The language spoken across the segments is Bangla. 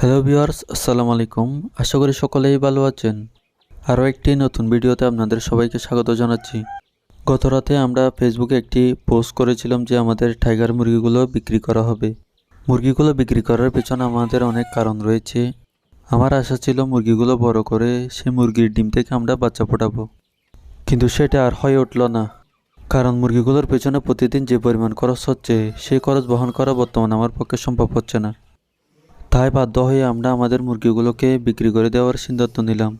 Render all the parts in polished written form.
হ্যালো ভিউয়ার্স, আসসালামু আলাইকুম। আশা করি সকলেই ভালো আছেন। আরও একটি নতুন ভিডিওতে আপনাদের সবাইকে স্বাগত জানাচ্ছি। গত রাতে আমরা ফেসবুকে একটি পোস্ট করেছিলাম যে আমাদের টাইগার মুরগিগুলো বিক্রি করা হবে। মুরগিগুলো বিক্রি করার পেছনে আমাদের অনেক কারণ রয়েছে। আমার আশা ছিল মুরগিগুলো বড় করে সেই মুরগির ডিম থেকে আমরা বাচ্চা ফোটাবো, কিন্তু সেটা আর হয়ে উঠল না। কারণ মুরগিগুলোর পেছনে প্রতিদিন যে পরিমাণ খরচ হচ্ছে, সেই খরচ বহন করা বর্তমানে আমার পক্ষে সম্ভব হচ্ছে না। তাই বাধ্য হয়ে আমরা আমাদের মুরগিগুলোকে বিক্রি করে দেওয়ার সিদ্ধান্ত নিলাম।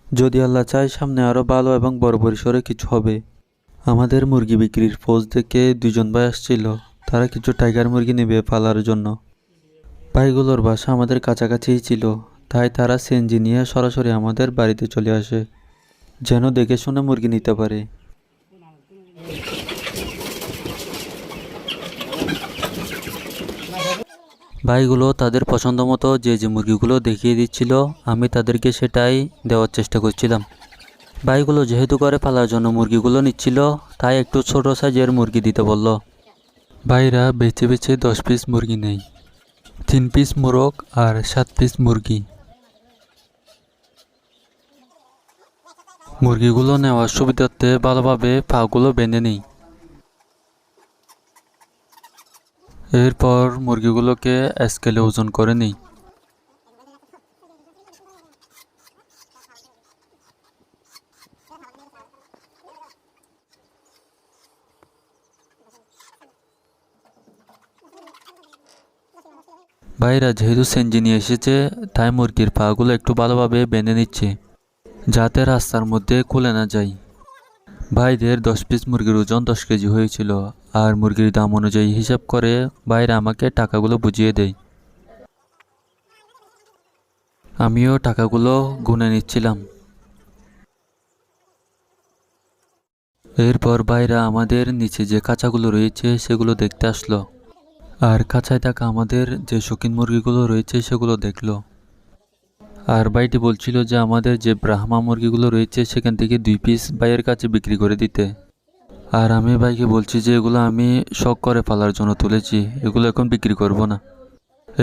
যদি আল্লাহ চায় সামনে আরও ভালো এবং বড় পরিসরে কিছু হবে। আমাদের মুরগি বিক্রির পোস্ট দেখে দুজন ভাই আসছিল, তারা কিছু টাইগার মুরগি নেবে পালার জন্য। ভাইগুলোর বাসা আমাদের কাছাকাছিই ছিল, তাই তারা সিএনজি নিয়ে সরাসরি আমাদের বাড়িতে চলে আসে, যেন দেখে শুনে মুরগি নিতে পারে। ভাইগুলো তাদের পছন্দ মতো যে মুরগিগুলো দেখিয়ে দিচ্ছিল, আমি তাদেরকে সেটাই দেওয়ার চেষ্টা করছিলাম। ভাইগুলো যেহেতু করে পালার জন্য মুরগিগুলো নিচ্ছিল, তাই একটু ছোট সাইজের মুরগি দিতে বলল। ভাইরা বেছে বেছে 10 পিস মুরগি নেই, 3 পিস মোরগ আর 7 পিস মুরগি। মুরগিগুলো নেওয়ার সুবিধার্থে ভালোভাবে পাগুলো বেঁধে নেই। এরপর মুরগিগুলোকে স্কেলে ওজন করে নিই। ভাইরা যেহেতু সেনজি নিয়ে এসেছে, তাই মুরগির পাগুলো একটু ভালোভাবে বেঁধে নিচ্ছে, যাতে রাস্তার মধ্যে খুলে না যায়। ভাইদের 10 পিস মুরগির ওজন 10 কেজি হয়েছিল, আর মুরগির দাম অনুযায়ী হিসাব করে ভাইরা আমাকে টাকাগুলো বুঝিয়ে দেয়। আমিও টাকাগুলো গুনে নিচ্ছিলাম। এরপর ভাইরা আমাদের নিচে যে খাঁচাগুলো রয়েছে সেগুলো দেখতে আসলো, আর খাঁচায় থাকা আমাদের যে শৌখিন মুরগিগুলো রয়েছে সেগুলো দেখলো। আর ভাইটি বলছিল যে আমাদের যে ব্রাহ্মা মুরগিগুলো রয়েছে সেখান থেকে 2 পিস ভাইয়ের কাছে বিক্রি করে দিতে। আর আমি ভাইকে বলছি যে এগুলো আমি শখ করে পালার জন্য তুলেছি, এগুলো এখন বিক্রি করব না।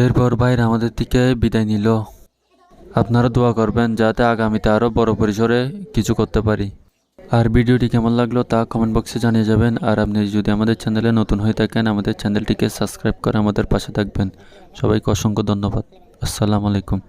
এরপর ভাইরা আমাদের থেকে বিদায় নিল। আপনারা দোয়া করবেন যাতে আগামীতে আরও বড় পরিসরে কিছু করতে পারি। আর ভিডিওটি কেমন লাগলো তা কমেন্ট বক্সে জানিয়ে যাবেন। আর আপনি যদি আমাদের চ্যানেলে নতুন হয়ে থাকেন, আমাদের চ্যানেলটিকে সাবস্ক্রাইব করে আমাদের পাশে থাকবেন। সবাইকে অসংখ্য ধন্যবাদ। আসসালামু আলাইকুম।